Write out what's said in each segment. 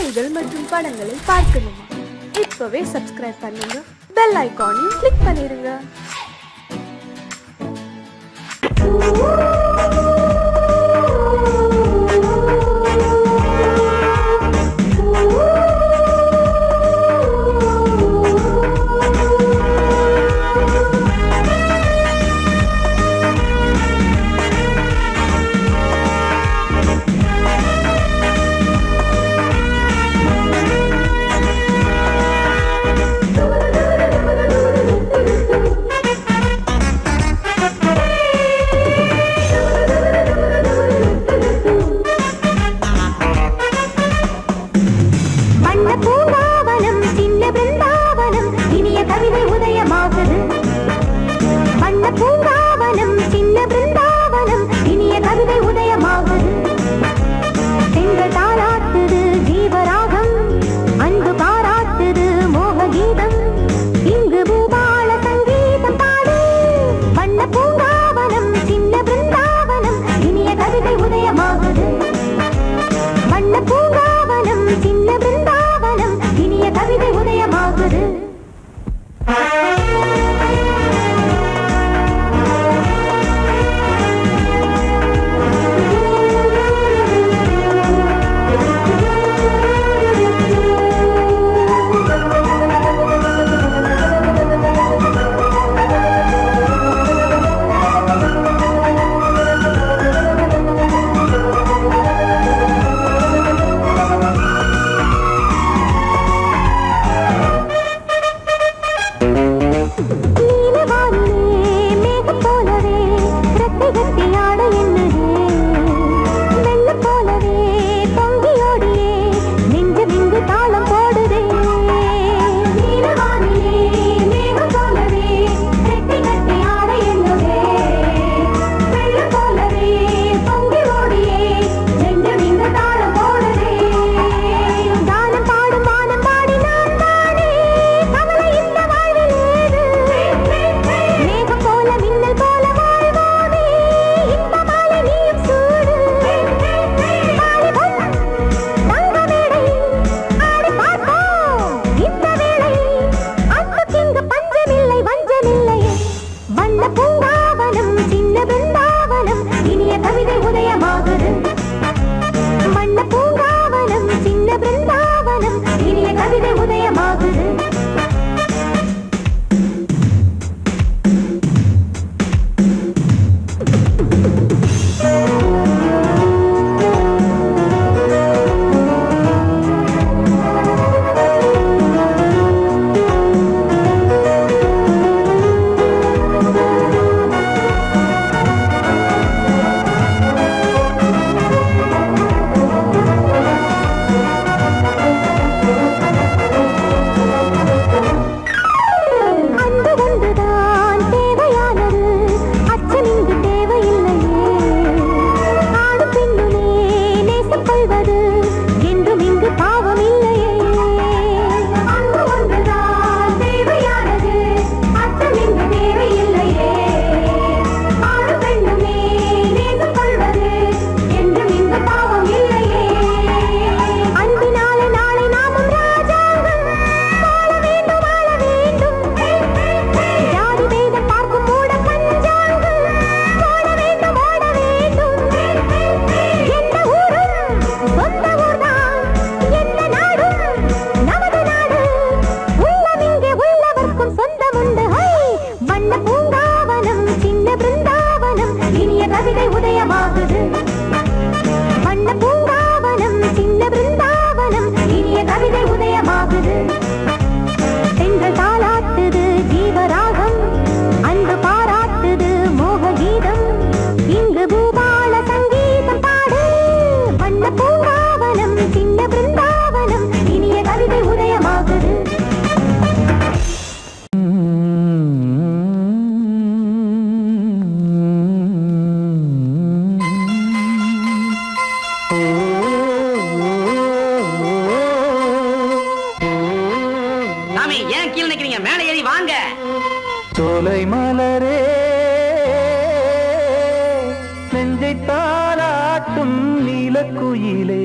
செய்திகள் மற்றும் படங்களை பார்க்கணுமா? இப்பவே சப்ஸ்கிரைப் பண்ணுங்க, பெல் ஐகானையும் கிளிக் பண்ணிருங்க. சோலை மலரே நெஞ்சை தாளாட்டும் நீலக்குயிலே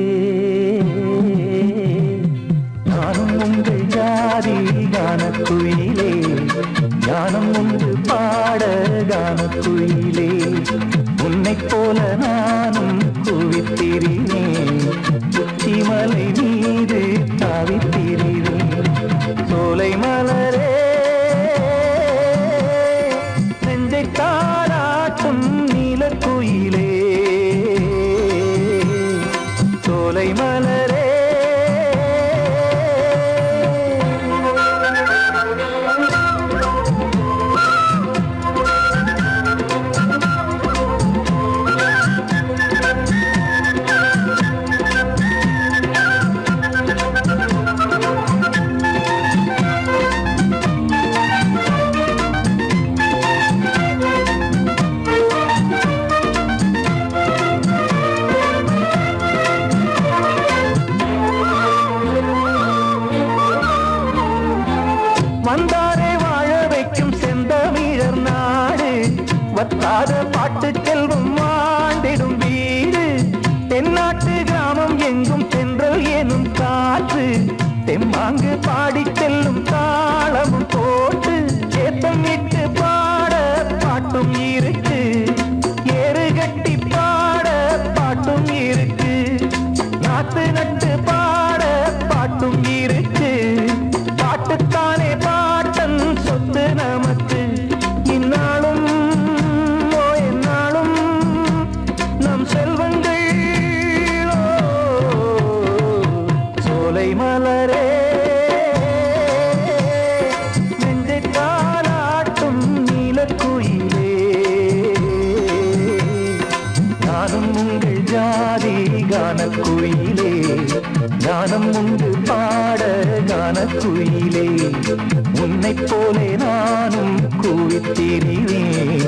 போல நானும் குவித்திரினேன் உச்சிமலை மீது தாவித்திரினேன் சோலை மலரே நெஞ்சை தாராட்டும் நீலக்குயிலே சோலை மலரே வந்தாரே வாழ வைக்கும் செந்தமிழர் நாடு வத்தாத பாட்டு செல்வம் வாழ்ந்திடும் வீடு தென்னாட்டு கிராமம் எங்கும் தென்றல் எனும் காற்று தெம்மாங்கு பாடி செல்லும் தாளமும் போட்டு ஏத்தம் இட்டு பாட பாட்டும் இருக்கு ஏறு கட்டி பாட பாட்டும் இருக்கு நாத்து நட்டு பாட பாட்டும் இருக்கு பாட்டுத்தானே பாட்டன் சொத்து நமக்கு இந்நாளும் எந்நாளும் நம் செல்வங்கள் சோலை மலரே நெஞ்சை தாலாட்டும் நீலக்குயிலே நானும் உங்கள் ஜாதி கானக்குயிலே கானம் உண்டு பாட கானக்குயிலே உன்னைப் போலே நானும் கூவித்திரிவேன்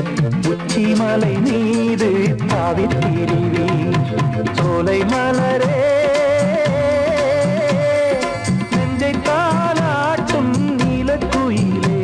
உச்சிமலை மீது தாவித்திரிவேன் சோலை மலரே நெஞ்சை தாலாட்டும் நீலக்குயிலே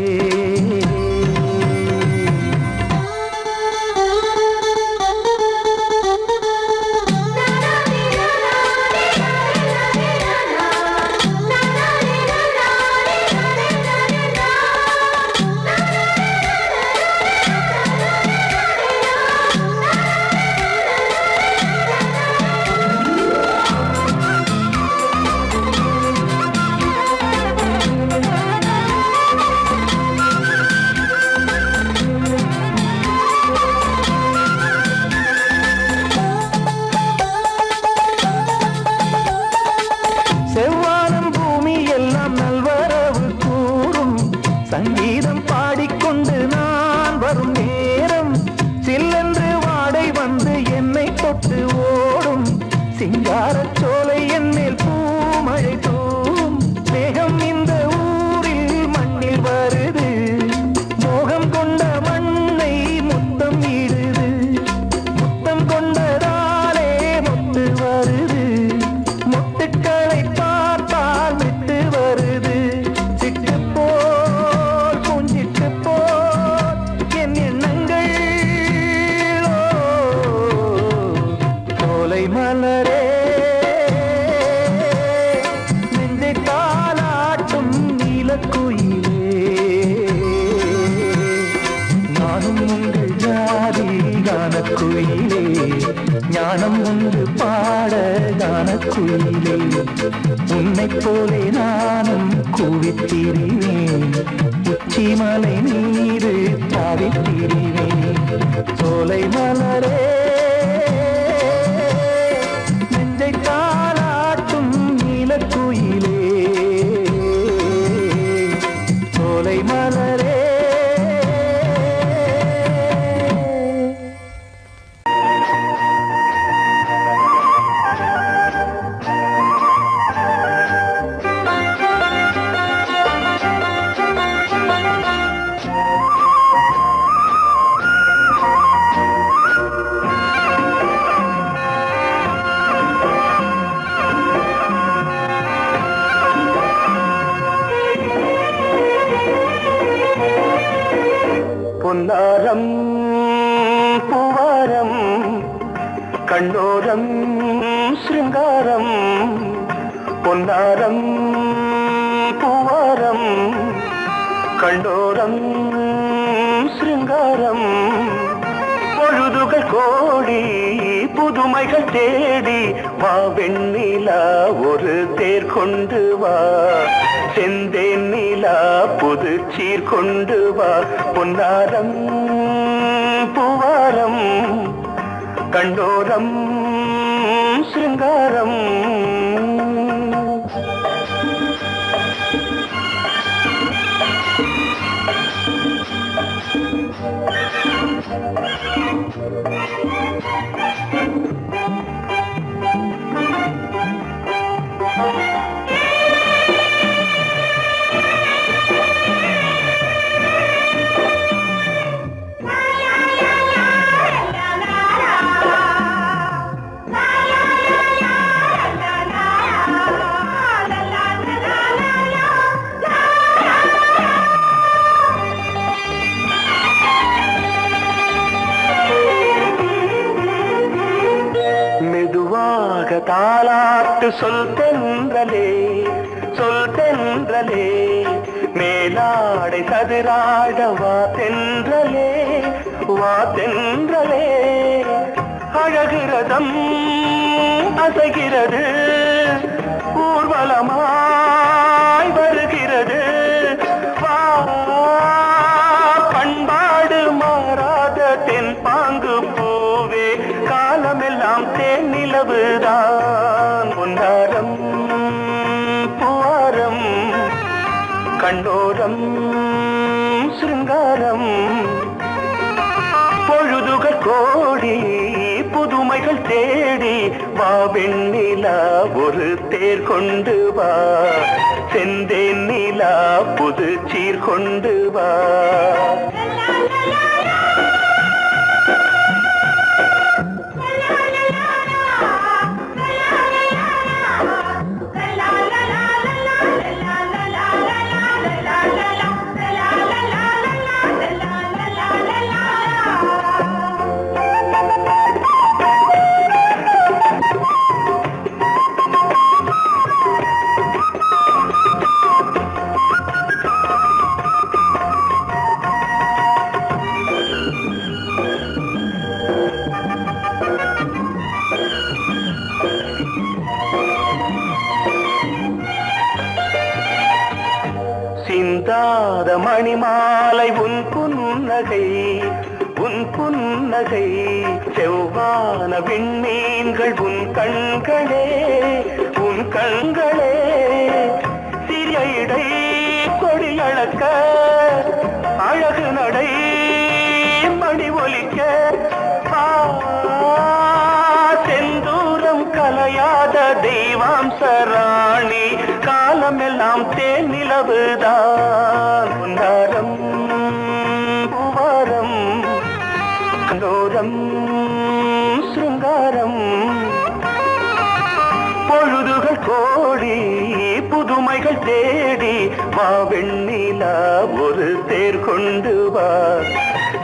செவ்வானம் பூமி எல்லாம் நல்வரவு கூறும் சங்கீதம் பாடிக்கொண்டு நான் வரும் நேரம் சில்லென்று வாடை வந்து என்னை தொட்டு ஓடும் சிங்காரச் சோலை என் மேல் பூமழை தூவும் மேகம் இந்த ஊரில் மண்ணில் வருது மோகம் கொண்ட மண்ணை முத்தம் இடுது முத்தம் கொண்டதாலே முத்து வருது முத்துக்களை பார்த்தால் விட்டு வருது சிட்டு போல் பூஞ்சிட்டு போல் என் எண்ணங்கள் சோலை மலரே நெஞ்சை தாலாட்டும் நீலக்குயிலே நானும் உங்கள் ஜாதி கானக்குயிலே ஞானம் உண்டு பாட கானக்குயிலே உன்னைப் போலே நானும் கூவித்திரிவேன் உச்சிமலை மீது தாவித்திரிவேன் சோலை மலரே நெஞ்சை தாலாட்டும் நீலக்குயிலே சோலை மலரே பொன்னாரம் பூவாரம் கண்ணோரம் சிருங்காரம் பொன்னாரம் பூவாரம் கண்டோரம் சிருங்காரம் பொழுதுகள் கோடி புதுமைகள் தேடி வா வெண்ணிலா ஒரு தேர் கொண்டு வா செந்தேன் நிலா புது சீர் கொண்டு வா பொன்னாரம் பூவாரம் கண்டோரம் சிருங்காரம் தாலாட்டு சொல் தென்றலே மேலாடை சதுராட வா தென்றலே அழகிறதம் அசைகிறது ஊர்வலமாய் வருகிறது வா பண்பாடு மாறாத தென் பாங்கு பூவே காலமெல்லாம் தேன் நிலவுதான் பொன்னாரம் பூவாரம் கண்டோரம் சிருங்காரம் பொழுதுகள் கோடி புதுமைகள் தேடி வா வெண்ணிலா ஒரு தேர் கொண்டு வா செந்தேன் நிலா புது சீர் கொண்டு வா சிந்தாத மணிமாலை உன் புன்னகை செவ்வான விண்மீன்கள் உன் கண்களே சிறிய இடை கொடியளக்க அழகு நடை மணி ஒலிக்க செந்தூரம் கலையாத தெய்வாம்சராணி காலமெல்லாம் தேன் நிலவுதான் பொன்னாரம் பூவாரம் கண்டோரம் சிருங்காரம் பொழுதுகள் கோடி புதுமைகள் தேடி வா வெண்ணிலா ஒரு தேர் கொண்டு வா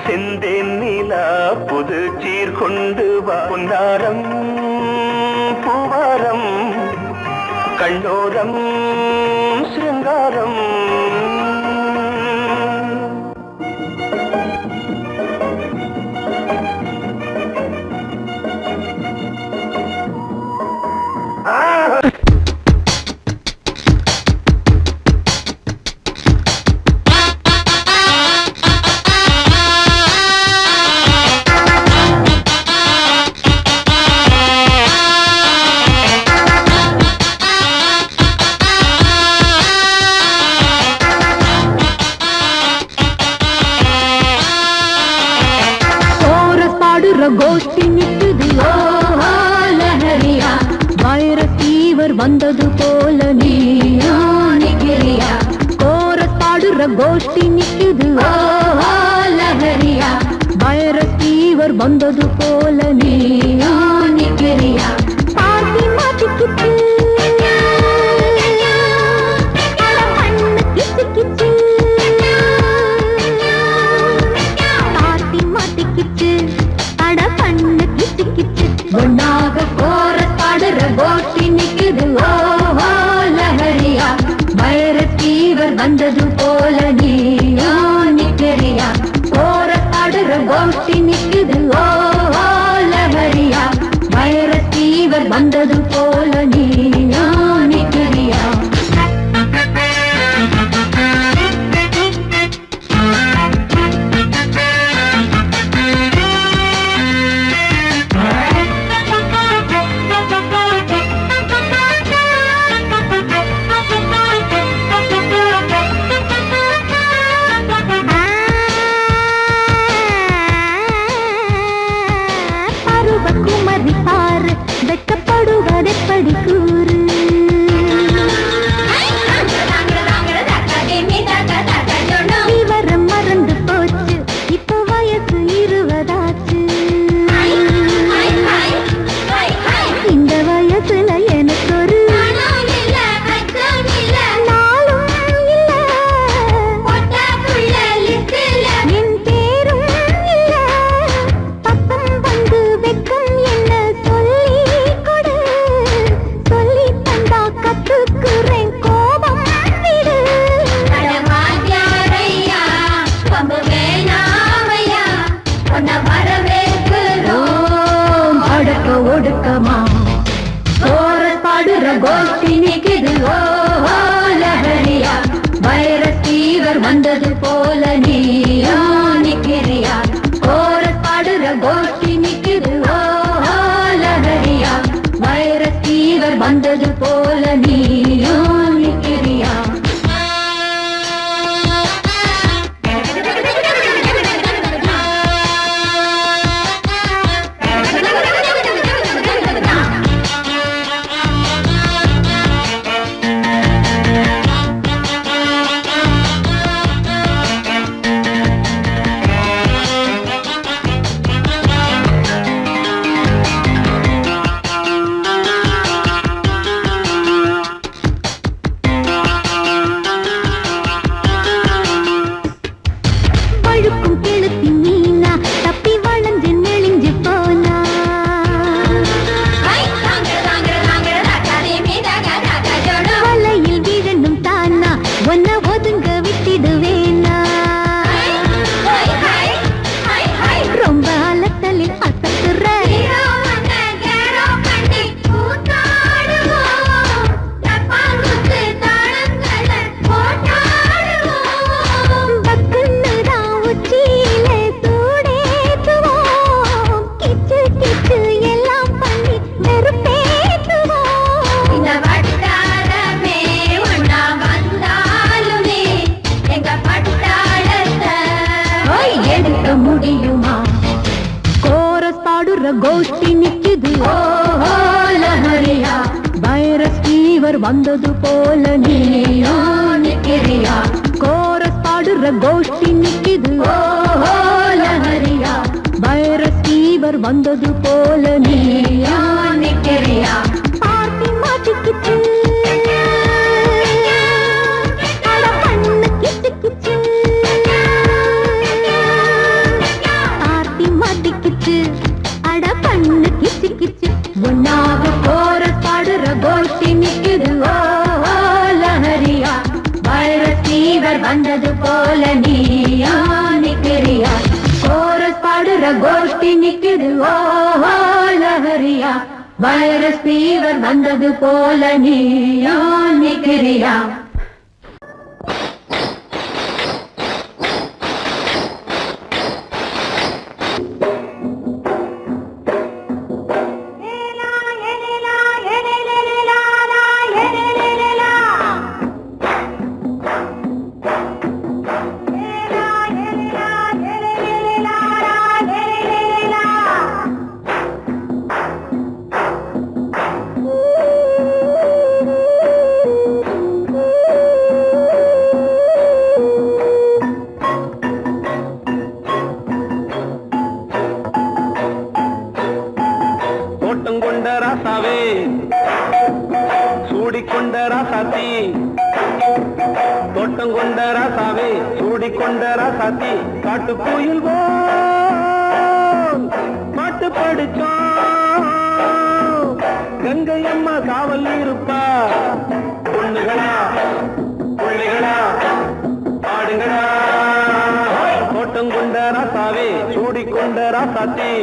செந்தேன் நிலா புது சீர் கொண்டு வா பொன்னாரம் பூவாரம் கண்டோரம் சிருங்காரம் கோஷ்டி நிக்குது லஹரியா வைரஸ் ஃபீவர் வந்தது போல நீயா நிக்கிறியா கோரஸ் பாடுற கோஷ்டி நிக்குது லஹரியா வைரஸ் ஃபீவர் வந்தது போல நீயா நிக்கிறியா பார்த்தி மாட்டிக்கிட்டு ஒன்னாக கோரஸ் பாடுற கோஷ்டி நிக்குது லஹரியா வைரஸ் ஃபீவர் வந்தது போல நீயா நிக்கிறியா கோரஸ் பாடுற கோஷ்டி நிக்குது கோஷ்டி நிக்குது ஓஹோ லஹரியா வைரஸ் ஃபீவர் வந்தது போல நீயோ நிக்கிறியா கோரஸ் பாடுற கோஷ்டி நிக்குது ஓஹோ லஹரியா வைரஸ் ஃபீவர் வந்தது போல நீயோ நிக்கிறியா பார்ட்டி மாட்டிக்கிச்சு அட பண்ணு கிச்சு கிச்சு பார்ட்டி மாட்டிக்கிச்சு அட பண்ணு கிச்சு கிச்சு ஒன்னாக கோரஸ் பாடுற கோஷ்டி நிக்குது ஓஹோ லஹரியா வைரஸ் ஃபீவர் வந்தது போல நீயா நிக்கிறியா கோரஸ் பாடுற கோஷ்டி நிக்குது ஓஹோ லஹரியா வைரஸ் ஃபீவர் வந்தது போல நீயா நிக்கிறியா தோட்டங்கொண்ட ராசாவே சூடிக்கொண்ட ராசாத்தி தோட்டங்கொண்ட ராசாவே சூடிக்கொண்ட ராசாத்தி காட்டுக்குயில் பாட்டு படிச்சோம் கங்கை அம்மா காவல் இருப்பா பொண்ணுகளா பிள்ளைகளா ஆடுங்களா தோட்டங்கொண்ட ராசாவே சூடிக்கொண்ட ராசாத்தி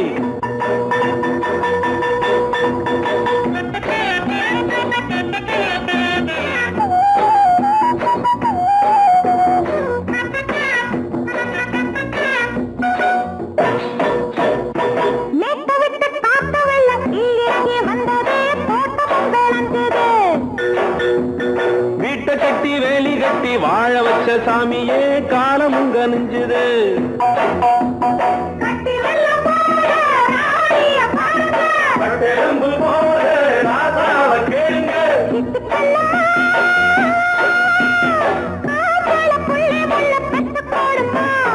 வீட்டை கட்டி வேலி கட்டி வாழ வச்ச சாமியே காலம் உங்க நெஞ்சுது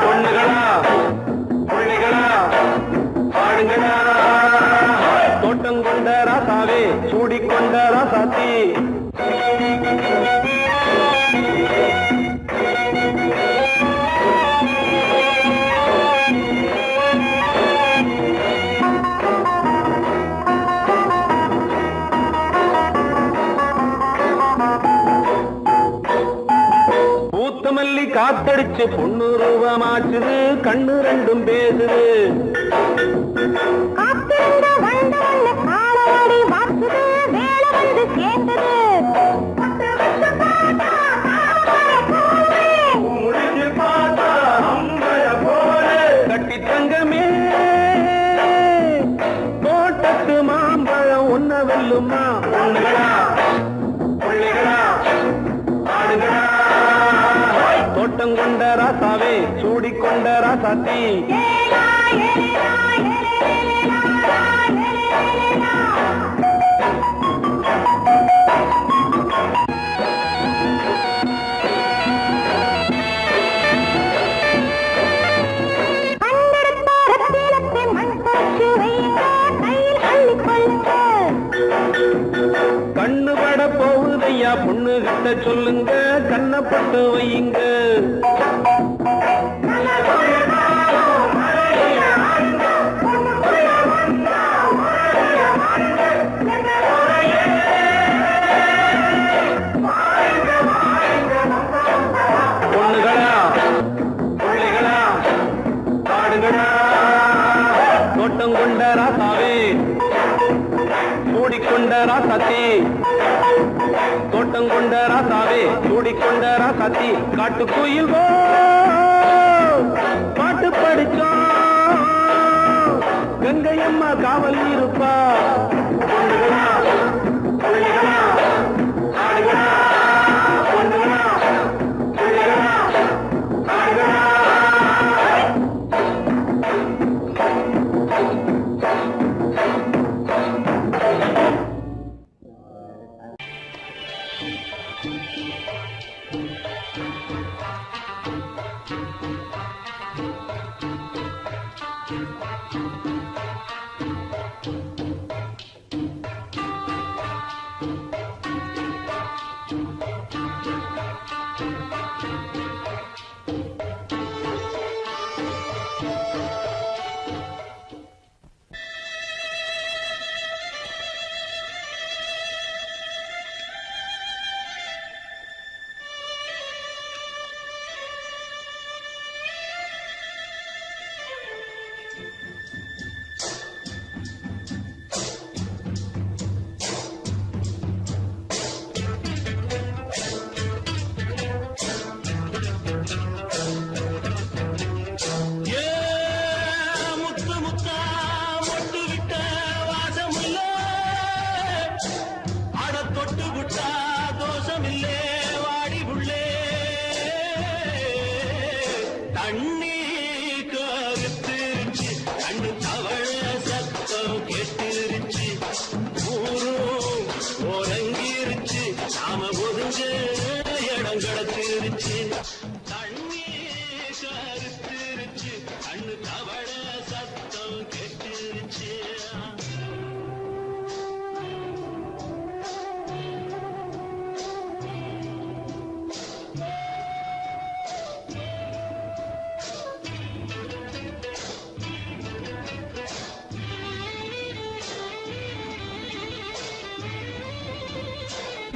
பொண்ணுகளா பிள்ளைகளா ஆடுங்களா தோட்டங்கொண்ட ராசாவே சூடிக்கொண்ட ராசாத்தி பூத்தமல்லி காத்தடிச்சு பொண்ணு ரூபமாச்சுது கண்ணு ரெண்டும் பேசுது கட்டி தங்கமே தோட்டத்து மாம்பழம் ஒன்ன வெல்லுமா பொண்ணுகளா பிள்ளைகளா ஆடுகளா தோட்டங்கொண்ட ராசாவே சூடிக்கொண்ட ராசாத்தி கண்ணு பட போகுதையா பொண்ணு கிட்ட சொல்லுங்க கண்ணப்பட்டு வையுங்க பொண்ணுகளா பிள்ளைகளா ஆடுகளா தோட்டங்கொண்ட ராசாவே சூடிக்கொண்ட ராசாத்தி தோட்டங்கொண்ட ராசாவே சூடிக்கொண்ட ராசாத்தி காட்டுக்குயில் பாட்டு படிச்சோம் கங்கை அம்மா காவல் இருப்பா பொண்ணுகளா பிள்ளைகளா ஆடுகளா பொண்ணுகளா பிள்ளைகளா ஆடுகளா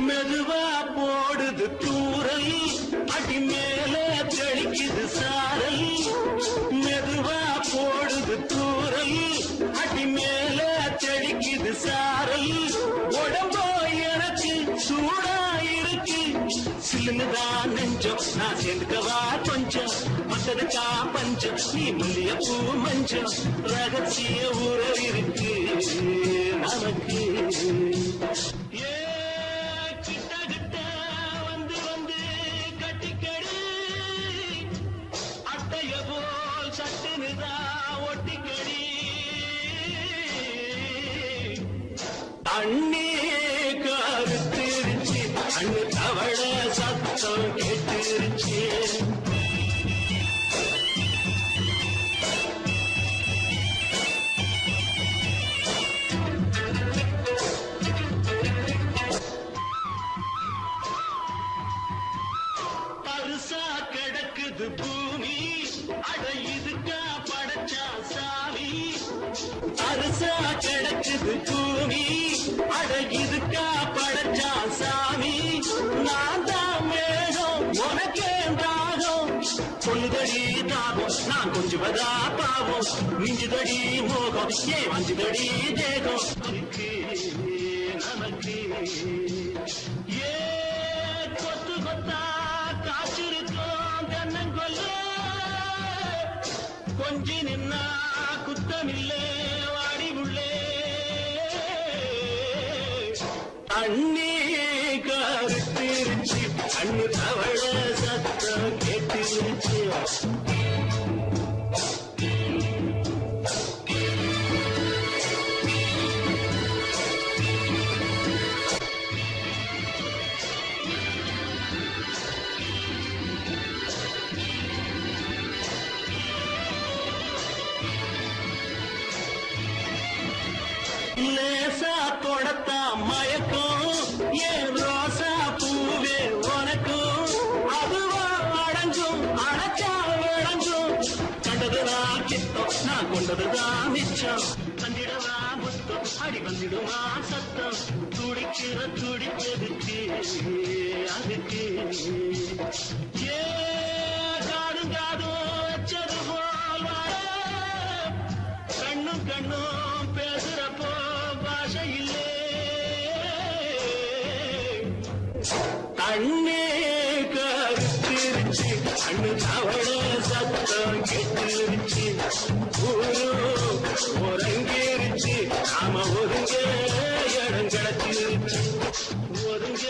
மெதுவா போடுது தூரல் அடி மேல தெளிக்குது சாரல் மெதுவா போடுது தூரல் அடி மேல தெளிக்குது சாரல் உடம்போ எனக்கு சூடா இருக்கு சில்லுதான் நெஞ்சம் நான் சேர்ந்துக்கவா கொஞ்சம் மத்ததுக்கா பஞ்சம் நீ மல்லிய பூ மஞ்சம் ரகசிய உறவு இருக்கு நமக்கு அண்ணே கருத்திருச்சு அண்ணு தவள சத்தம் கேட்டுருச்சு பருசா கிடக்குது பூமி அட இதுக்கா படைச்சா சாமி அரிசா கிடக்குது பூமி அட இதுக்கா படைச்சா சாமி நான் தான் மேகம் உனக்கே தாகம் சொல்லுதடி தாபம் நான் கொஞ்சுவதா பாவம் மிஞ்சுதடி மோகம் ஏ வஞ்சுதடி தேகம் நமக்கு ஏ கொத்து கொத்தா காய்ச்சிருக்கோம் தென்னங்கொல்ல கொஞ்சி நின்னா குத்தமில்லே வாடி உள்ளே அண்ணே கருத்திருச்சு அண்ணு தவள சத்தம் கேட்டுருச்சு லேசா தொடத்தா மயக்கும் ஏன் ரோசா பூவே உனக்கும் அதுவா அடங்கும் அடைச்சா விளங்கும் கண்டதுதான் கித்தம் நான் கொண்டதுதான் மிச்சம் தந்திடவா முத்தம் அடி வந்திடுமா சத்தம் துடிக்கிற துடிப்பதுக்கு அதுக்கு ஏ காதும் காதும் வச்சது போல் வாழ கண்ணும் கண்ணும் பேசுறப்போ பாஷை இல்லே அண்ணே கருத்திருச்சு அண்ணு தவள சத்தம் கெட்டுருச்சு ஊரு ஒருங்கிருச்சு நாம ஒருங்க இடம் கிடச்சிருச்சு ஒருங்க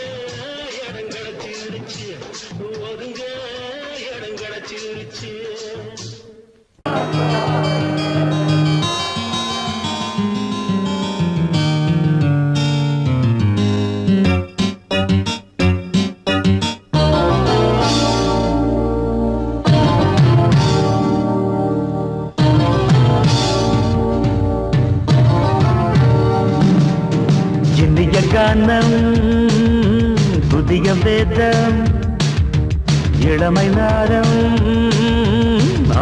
இடம் கிடச்சிருச்சு ஒருங்க இடம் கிடச்சிருச்சு வேதம் இளமை நாரம்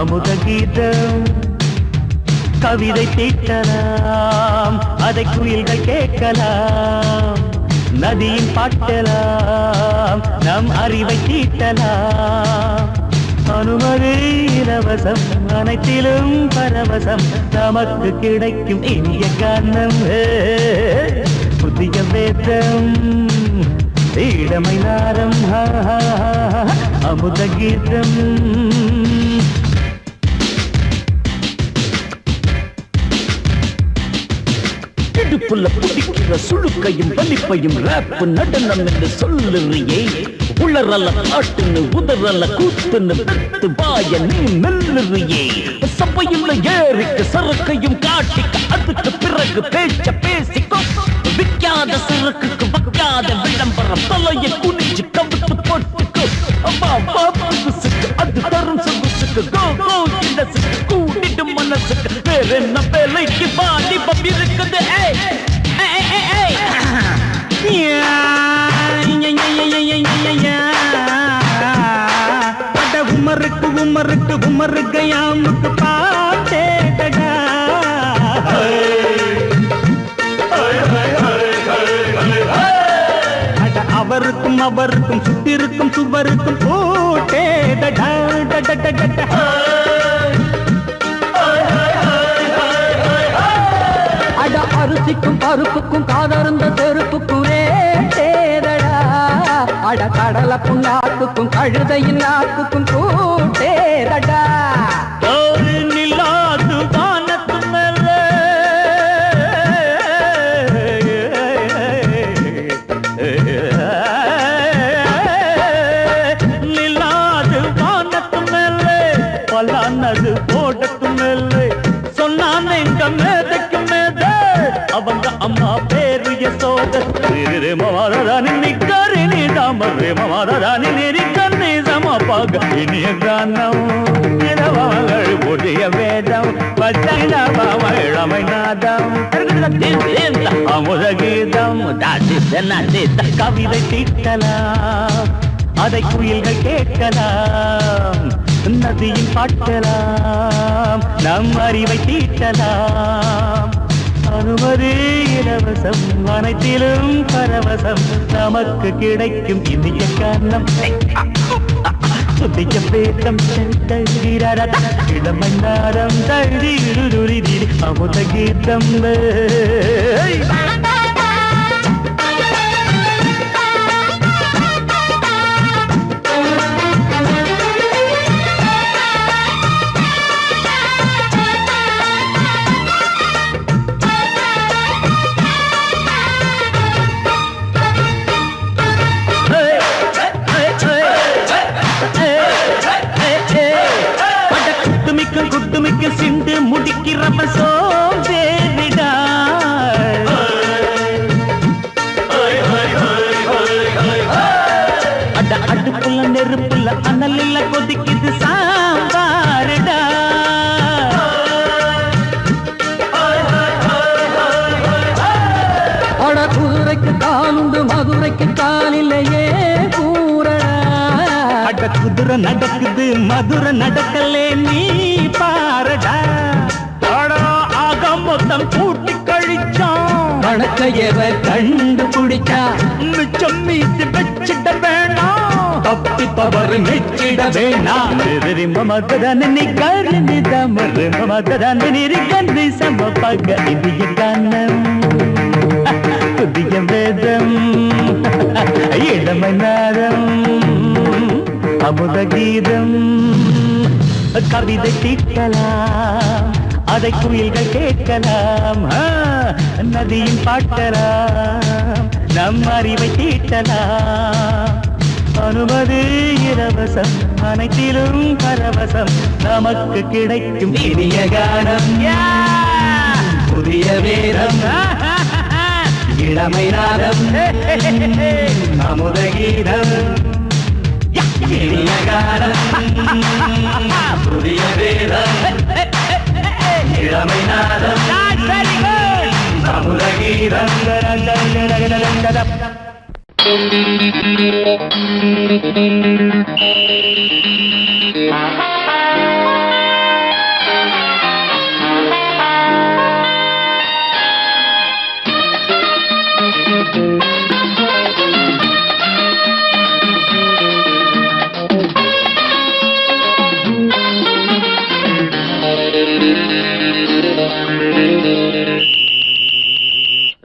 அமுத கீதம் கவிதை தீட்டலாம் அதை குயில்கள் கேட்கலாம் நதியின் பாட்டலாம் நம் அறிவை தீட்டலாம் அனுமதி இலவசம் அனைத்திலும் பரவசம் நமக்கு கிடைக்கும் இனிய காரணம் புதிய வேதம் இளமை நாரம் அமுத கீதம் இடுப்புள்ள புடிக்கிற சுழுக்கையும் வலிப்பையும் ராப்பு நடனம் என்று சொல்லுறியே உளறல காட்டுன்னு உதறல கூத்துன்னு பெத்து வாய நீ மெல்லுறியே சபையுள்ள ஏறிக்கு சரக்கையும் காட்டிக்க அதுக்கு பிறகு பேச்ச பேசிக்கோ விக்காத சரக்குக்கு வக்காத விளம்பரம் தலையை குனிஞ்சு கவிட்டு போட்டுக்கு அப்பா பாப்புக்கு அது தரும் சொகுசுக்கு கோ கோ கிண்டசுக்கு கூட்டிட்டு மனசுக்கு வேற என்ன வேலைக்கு வாலிபம் இருக்குது உமருக்கு உமருக்கு உமருக்கு யாமுக்கு பாட்டேடா அவருக்கும் அவருக்கும் சுத்திருக்கும் சுவருக்கும் போட்டேடா அட அரிசிக்கும் பருப்புக்கும் காதருந்த செருப்புக்கும் ரேடா அட கடலை புண்ணாக்குக்கும் கழுதையின் நாக்குக்கும் கூட்டேடா நில்லாது வானத்து மேலே நில்லாது வானத்து மேலே பலானது போடத்து மேலே சொன்னான் எங்க மேதைக்கு மேதை அவங்க அம்மா பேரு யசோத ரே மமாதானி நிக்கரி நீ தாமரே மமாதானி நெறி கண்ணி சமபாக இனிய கானம் இரவாங்கள் புதிய வேதம் பச்சைளமை நாதம் அமுத கீதம் கவிதை தீட்டலாம் அதை குயில்கள் கேட்கலாம் நதியில் பாட்டலாம் நம் அறிவை தீட்டலாம் அனுமதி இலவசம் அனைத்திலும் பரவசம் நமக்கு கிடைக்கும் இந்திய காரணம் புதிய வேதம் இளமை நாரம் தழுதி அமுத கீதம் குட்டுமிக்க சிந்து முடிக்கிறப்ப சோதேரிடா அட அடுப்புல நெருப்புல அனலில் கொதிக்குது சாம்பாருடா அட குதிரைக்கு காலுண்டு மதுரைக்கு காலிலேயே கூறடா அட குதிரை நடக்குது மதுரை நடக்கலே நீ பாரடா ஆக மொத்தம் கூட்டி கழிச்சான் வணக்கையவ கண்டுபிடிச்சா மிச்சம் மீது வச்சிட வேணாம் தப்பி தவறு மெச்சிட வேணாம் மமதன் நீ கருணி தமறு மமதன் நீரி கந்தி சமபக இந்திய கானம் புதிய வேதம் இளமை நாரம் அமுத கீதம் கவிதை தீட்டலாம் அதை குயில்கள் கேட்கலாம் நதியின் பாட்டலாம் நம் அறிவை தீட்டலாம் அனுமதி இலவசம் அனைத்திலும் பரவசம் நமக்கு கிடைக்கும் இனிய கானம் புதிய வேதம் இளமை நாதம் அமுத கீதம் இனிய காலம் புதிய வேதம் இளமை நாதம் அமுத கீதம்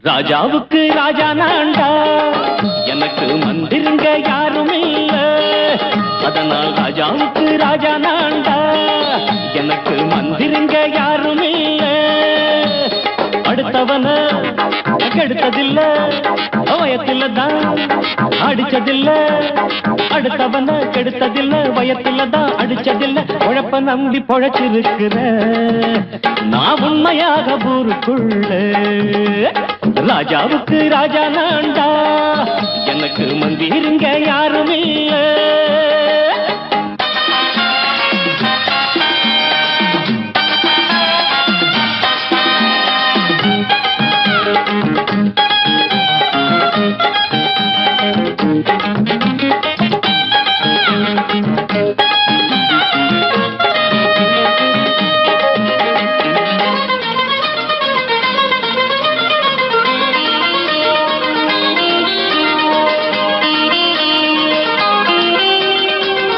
ராஜாவுக்கு ராஜா நான்டா, எனக்கு மந்திருங்க யாரும் இல்ல. அதனால் ராஜாவுக்கு ராஜா நான்டா, எனக்கு மந்திருங்க யாரும் இல்ல. அடுத்தவன கெடுத்ததில்ல, வயத்தில தான் அடிச்சதில்ல. அடுத்தவன கெடுத்ததில்ல, வயத்தில தான் அடிச்சதில்ல. உழப்ப நம்பி பொழைச்சிருக்கிற நான் உண்மையாக ஊருக்குள்ள. ராஜாவுக்கு ராஜா நான்டா, எனக்கு மந்திருங்க யாரும் இல்ல.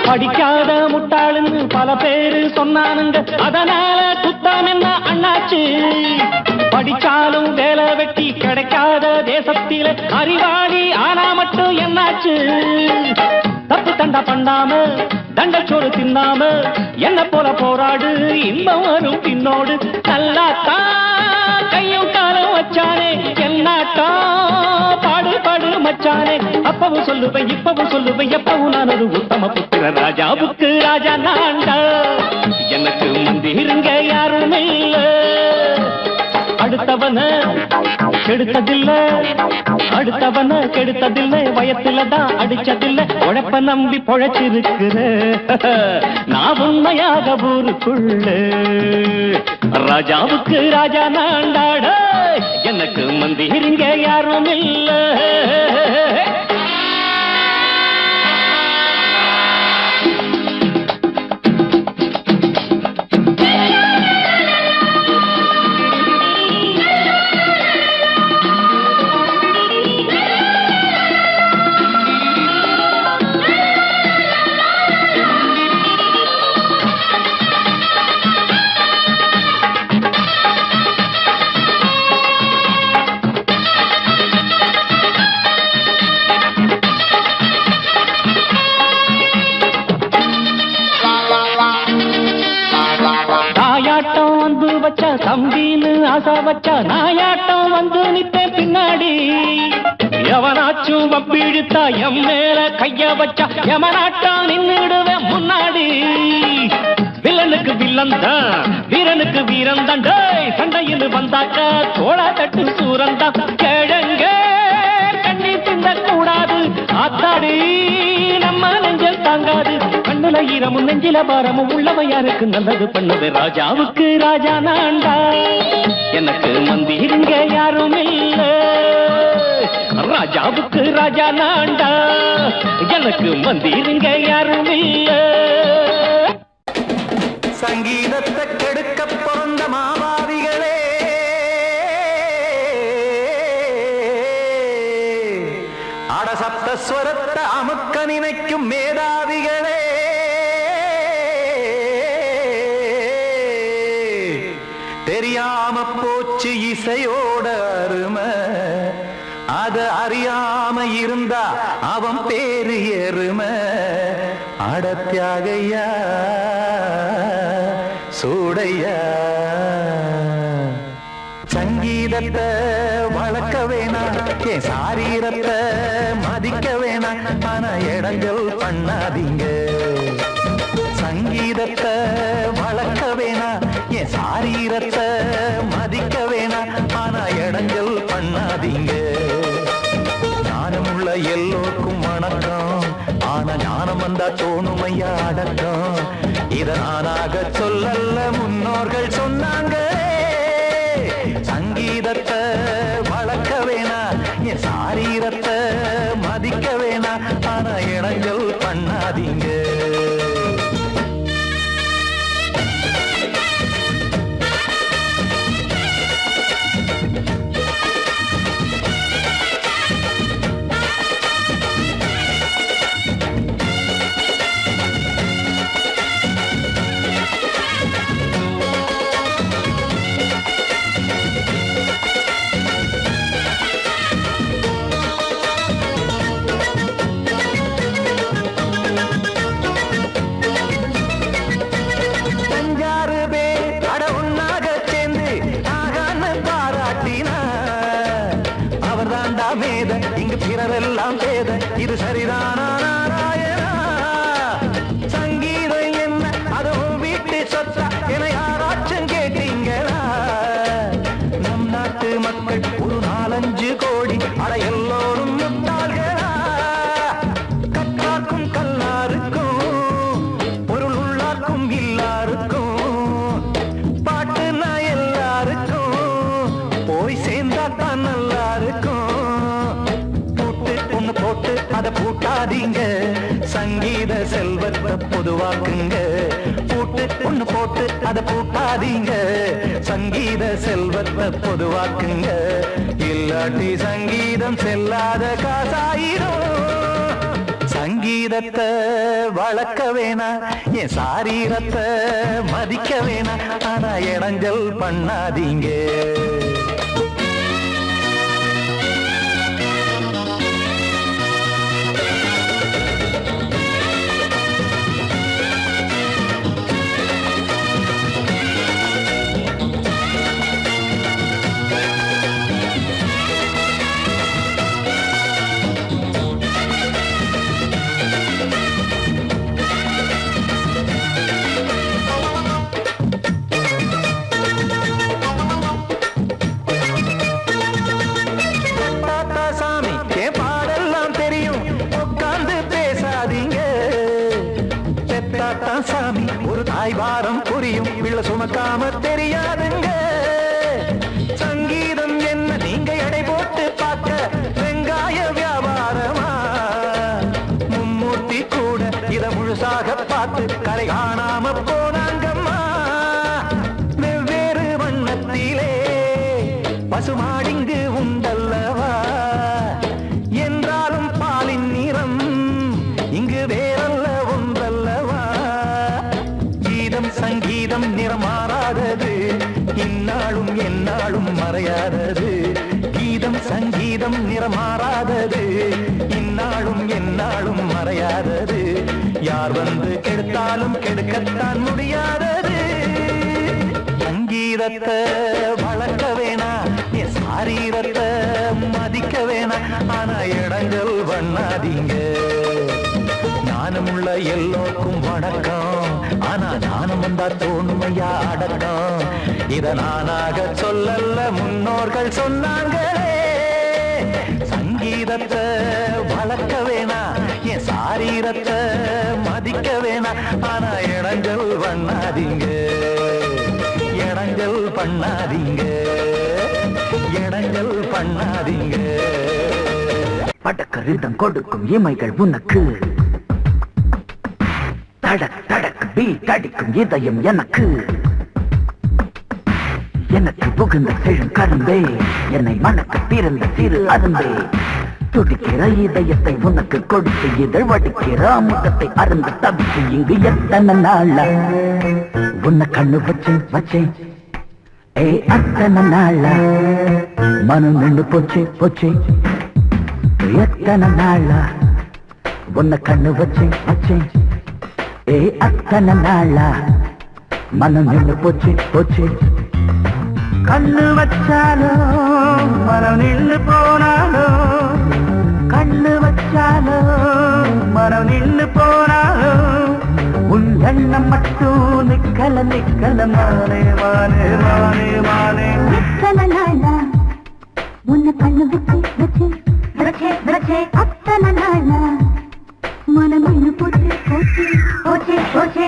படிக்காத முட்டாளுன்னு பல பேரு சொன்னானுங்க, அதனால குத்தம் என்ன அண்ணாச்சு. படிச்சாலும் வேலை வெட்டி கிடைக்காத தேசத்தில அறிவாளி ஆனா மட்டும் என்னாச்சு. தப்பு தண்டா பண்ணாம தண்டச்சோறு தின்னாம என்ன போல போராடு, இன்பம் வரும் பின்னோடு. நல்லாத்தான் கையும் காலம் வச்சானே, என்னாட்டா பாடு பாடு மச்சானே. அப்பவும் சொல்லுவேன் இப்பவும் சொல்லுவேன், எப்பவும் நான் ஒரு உத்தம புத்திர. ராஜாவுக்கு ராஜா நான்டா, எனக்கு மந்திருங்க யாரும் இல்ல. அடுத்தவன கெடுத்ததில்ல, அடுத்தவன கெடுத்ததில்லை. வயத்தில தான் அடிச்சதில்லை. உழைப்ப நம்பி பொழைச்சிருக்கிற நான் உண்மையாக ஊருக்குள்ள. ராஜாவுக்கு ராஜா நான்டாட, எனக்கு மந்திருங்க யாரும் இல்ல. தம்பின்னு ஆசா வச்சா நாயாட்டம் வந்து நித்தேன் பின்னாடி. எவனாச்சும் வப்பிழுத்தா எம் மேல கைய வச்சா எமனாட்டம் நின்னுடுவேன் முன்னாடி. வில்லனுக்கு வில்லன் தான், வீரனுக்கு வீரன் தான். சண்டையில் வந்தாக்க தோளா தட்டு சூரன் தான். கிழங்க கண்ணி தின்ன கூடாது, ஆத்தாடி நம்ம நெஞ்சல் தாங்காது. கண்ணுல ஈரமும் நெஞ்சில பாரமும் உள்ளவன் யாருக்கு நல்லது பண்ணுது. ராஜாவுக்கு ராஜா நான்டா, எனக்கு மந்திருங்க யாரும் இல்ல. ராஜாவுக்கு ராஜா நான்டா, எனக்கு மந்திருங்க யாரும் இல்ல. சங்கீதத்தை கெடுக்க பிறந்த மாவாதிகளே, அடசப்த ஸ்வரத்தை அமுக்க நினைக்கும் மேதாவிகளே, தெரியாம போச்சு இசையோட அருமை. அத அறியாம இருந்தா அவன் பேரு எருமை. அடத்தியாகையா சூடையா, சங்கீதத்தை வளர்க்க வேணாம், என் சாரீரத்தை மதிக்க வேணாம். ஆனா இடைஞ்சல் பண்ணாதீங்க. சங்கீதத்தை வளர்க்க வேணாம், என் சாரீரத்தை மதிக்க வேணாம். ஆனா இடைஞ்சல் பண்ணாதீங்க. ஞானமுள்ள எல்லோருக்கும் வணக்கம், ஆனா ஞானம் வந்தா தோணுமையா அடக்கம். இத நானாக சொல்லல்ல, முன்னோர்கள் சொன்னாங்க. சங்கீதத்தை வளர்க்க வேணா, என் சாரீரத்தை மதிக்க பண்ணாதீங்க. இங்கு பிறரெல்லாம் பேத இது சரிதானா நாராயணா? சங்கீதம் என்ன அதுவும் வீட்டு சொத்தா என யாராச்சும் கேட்டீங்களா? நம் நாட்டு மக்கள் ஒரு 4-5 கோடி அட எல்லோரும் முட்டாள்களா? கற்றாக்கும் கல்லாருக்கும் பொருள் உள்ளார்க்கும் இல்லாருக்கும் பாட்டுனா எல்லாருக்கும் போய் சேர்ந்தாத்தான் நல்லா இருக்கும். போட்டு அதை பூட்டாதீங்க, சங்கீத செல்வத்தை பொதுவாக்குங்க. பூட்டு ஒண்ணு போட்டு அதை பூட்டாதீங்க, சங்கீத செல்வத்தை பொதுவாக்குங்க. இல்லாட்டி சங்கீதம் செல்லாத காசாயிரும். சங்கீதத்தை வளர்க்க வேணா, என் சாரீரத்தை மதிக்க வேணா, ஆனா இடைஞ்சல் பண்ணாதீங்க. சாமி ஒரு தாய் வாரம் புரியும் பிள்ளை சுமக்காம தெரியாதுங்க. சங்கீதம் என்ன நீங்க எடை போட்டு பார்க்க வெங்காய வியாபாரமா? மும்மூர்த்தி கூட இத முழுசாக பார்த்து கரை காணாம போனாங்கம்மா. வெவ்வேறு வண்ணத்திலே பசுமாடிங்கு உண்டல்லவா? என்றாலும் பாலின் நிறம் இங்கு வேறல்ல ஒன்றல்லவா? சங்கீதம் நிறம் மாறாதது, இந்நாளும் எந்நாளும் மறையாதது. கீதம் சங்கீதம் நிறம் மாறாதது, இந்நாளும் எந்நாளும் மறையாதது. யார் வந்து கெடுத்தாலும் கெடுக்கத்தான் முடியாதது. சங்கீதத்தை வளர்க்க வேணா, என் சாரீரத்தை மதிக்க வேணா, ஆனா இடங்கள் பண்ணாதீங்க. ஞானமுள்ள எல்லோருக்கும் வணக்கம், ஆனா ஞானம் வந்தா தோணுமையா அடக்கம். இத நானாக சொல்லல்ல முன்னோர்கள் சொன்னாங்களே. சங்கீதத்தை வளர்க்க வேணா, என் சாரீரத்தை மதிக்க வேணா, ஆனா இடங்கள் பண்ணாதீங்க. இடங்கள் பண்ணாதீங்க, இடங்கள் பண்ணாதீங்க. படக்க ரிதம் கொடுக்கும் இமைகள் உனக்கு, தடக் தடக் பீட் அடிக்கும் இதயம் எனக்கு. எனக்கு புகுந்த செழும் கரும்பே, என்னை மணக்க பிறந்த சிறு அரும்பே. துடிக்கிற இதயத்தை உனக்கு கொடுத்து இதழ் வடிக்கிற அமுதத்தை அருந்த தவித்து இங்கு எத்தனை நாளா உன்னை கண்ணு வச்சேன் வச்சேன். ஏ அத்தனை நாளா மனம் நின்று போச்சு போச்சு. எத்தனை நாளா உன்னை கண்ணு வச்சேன் வச்சேன். ஏ அத்தனை நாளா மனம் நின்று போச்சு போச்சு. கண்ணு வச்சாலும் மனம் நின்று போனாலும், கண்ணு வச்சாலும் மனம் நின்று போனாலும், உன் எண்ணம் மட்டும் நிக்கல நிக்கல மானே மானே மானே மானே. எத்தனை நாளா உன்னை கண்ணு வச்சு வச்சு வச்சே வச்சே. அத்தனை நாளா மனம் நின்று போச்சு போச்சு போச்சே போச்சே.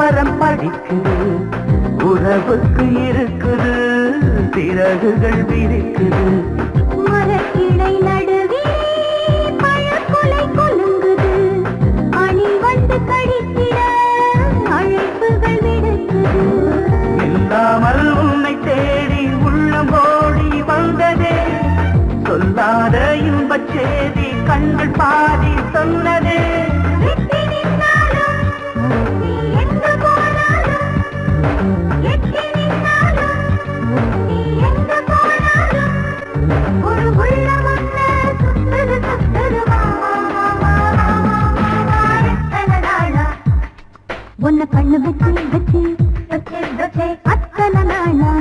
விவரம் படிக்குது, உறவுக்கு இருக்குது சிறகுகள் விரிக்குது. மரக்கிளை நடுவே பழக்குலை குலுங்குது, அணி வந்து கழித்திட அழைப்புகள் விடுக்குது. இல்லாமல் உன்னை தேடி உள்ளம் ஓடி வந்ததே, சொல்லாத இன்பச் செய்தி கண்கள் பாதி சொன்னதே. வெற்றி நின்றாலும் நீ எங்கு போனாலும், எட்டி நின்றாலும் நீ எங்கு போனாலும், ஒரு உள்ளம் ஒன்று சுத்தது சுத்தது வா வா வா வா வா வா எத்தனை நாளா உன்னை கண்ணு வச்சு வச்சு வச்சு வச்சு அத்தனை நாளா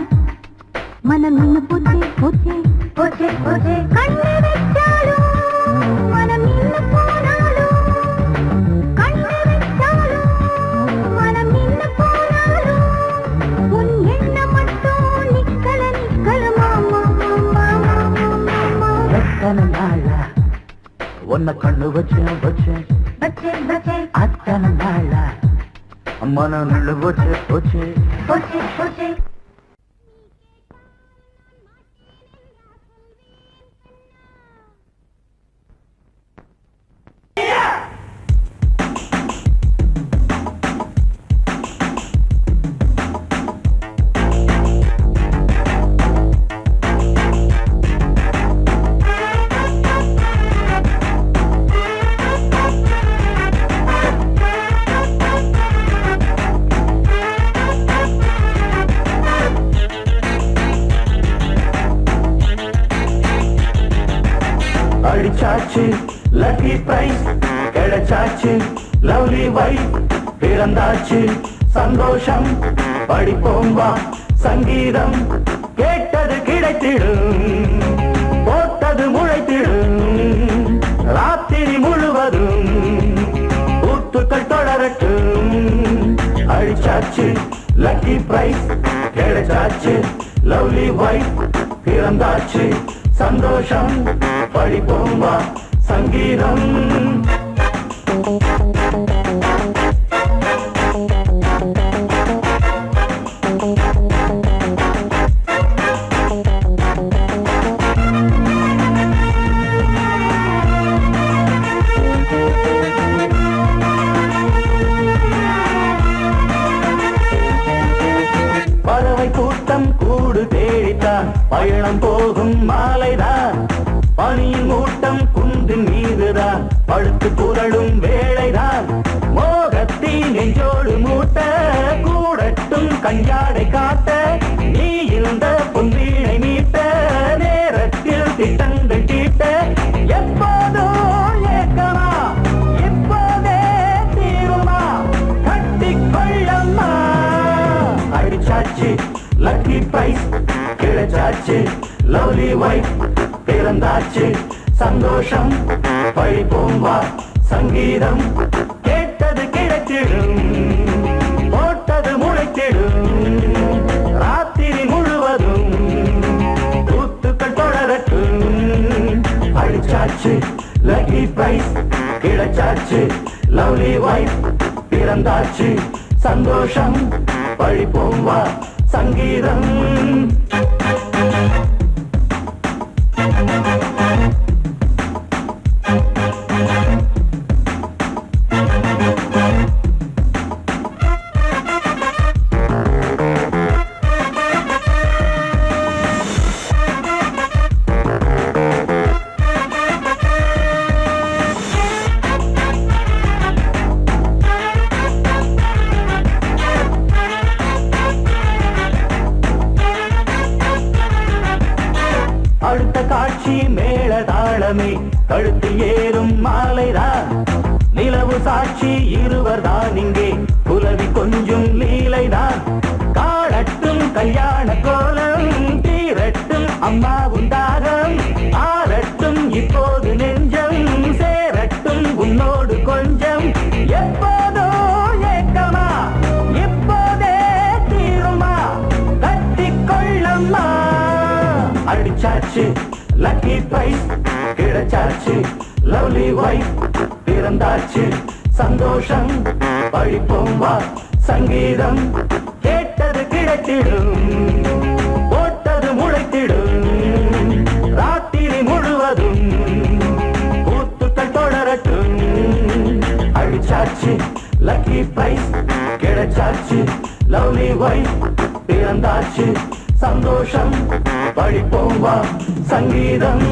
மனம் இன்னும் போச்சே போச்சே போச்சே போச்சே. கண்ணு வச்சாலும் மனம் இன்னும் போனாலும், கண்ணு வச்சாலும் மனம் இன்னும் போனாலும், உன் எண்ணம் மட்டும் நிக்கல நிக்கல மாமா மாமா மாமா. எத்தனை நாளா உன்னை கண்ணு வச்சேன் வச்சேன் வச்சே வச்சே அத்தனை நாளா மனம் நின்று போச்சே போச்சே. போச்சே போச்சே. அடிச்சாச்சு லக்கி பிரைஸ், கிடைச்சாச்சு லவ்லி வைஃப், பிறந்தாச்சு சந்தோஷம், படிப்போம் வா சங்கீதம். கேட்டது கிடைத்திடும், போட்டது முளைத்திடும், ராத்திரி முழுவதும் ஊத்துக்கள் தொடரட்டும். அடிச்சாச்சு லக்கி பிரைஸ், கிடைச்சாச்சு லவ்லி வைஃப், பிறந்தாச்சு சந்தோஷம், படிப்போம் வா சங்கீதம். பறவை கூட்டம் கூடு தேடித்தான் பயணம் போகும் மாலைதான், பனியின் மூட்டம் குன்றின் மீதுதான் படுத்து புரளும் வேளைதான். மோகத்தின் நெஞ்சோடு மூட்ட கூடட்டும் கஞ்சாடை காட்ட, நீ இந்த பொன்வீணை மீட்ட நேரத்தில் திட்டங்கள் தீட்ட. எப்போதோ ஏக்கமா எப்போதே தீருமா, கட்டிக்கொள்ளம்மா. அடிச்சாச்சு லக்கி பிரைஸ், கிடைச்சாச்சு லவ்லி வைஃப், பிறந்தாச்சு சந்தோஷம், படிப்போம் வா சங்கீதம். கேட்டது கிடைத்திடும், போட்டது முளைத்திடும், ராத்திரி முழுவதும் ஊத்துக்கள் தொடரட்டும். அடிச்சாச்சு லக்கி பிரைஸ், கிடைச்சாச்சு லவ்லி வைஃப், பிறந்தாச்சு சந்தோஷம், படிப்போம் வா சங்கீதம். அடுத்த காட்சி மேளதாளமே, கழுத்தில் ஏறும் மாலைதான், நிலவு சாட்சி இருவர்தான் இங்கே, புலவி கொஞ்சம் லீலைதான். காணட்டும் கல்யாண கோலம், தீரட்டும் அம்மா உண்டாகம், ஆரட்டும் இப்போது நெஞ்சம், சேரட்டும் உன்னோடு கொஞ்சம். எப்போதோ ஏக்கமா எப்போதே தீருமா, கட்டிக்கொள்ளம்மா. அடிச்சாச்சு லக்கி பிரைஸ், கிடைச்சாச்சு லவ்லி வைஃப், பிறந்தாச்சு சந்தோஷம், படிப்போம் வா சங்கீதம் கேட்டது கிடைத்திடும், போட்டது முளைத்திடும், ராத்திரி முழுவதும் கூத்துக்கள் தொடரட்டும். அடிச்சாச்சு லக்கி பிரைஸ், கிடைச்சாச்சு லவ்லி வைஃப், பிறந்தாச்சு சந்தோஷம், படிப்போம் வா சங்கீதம்.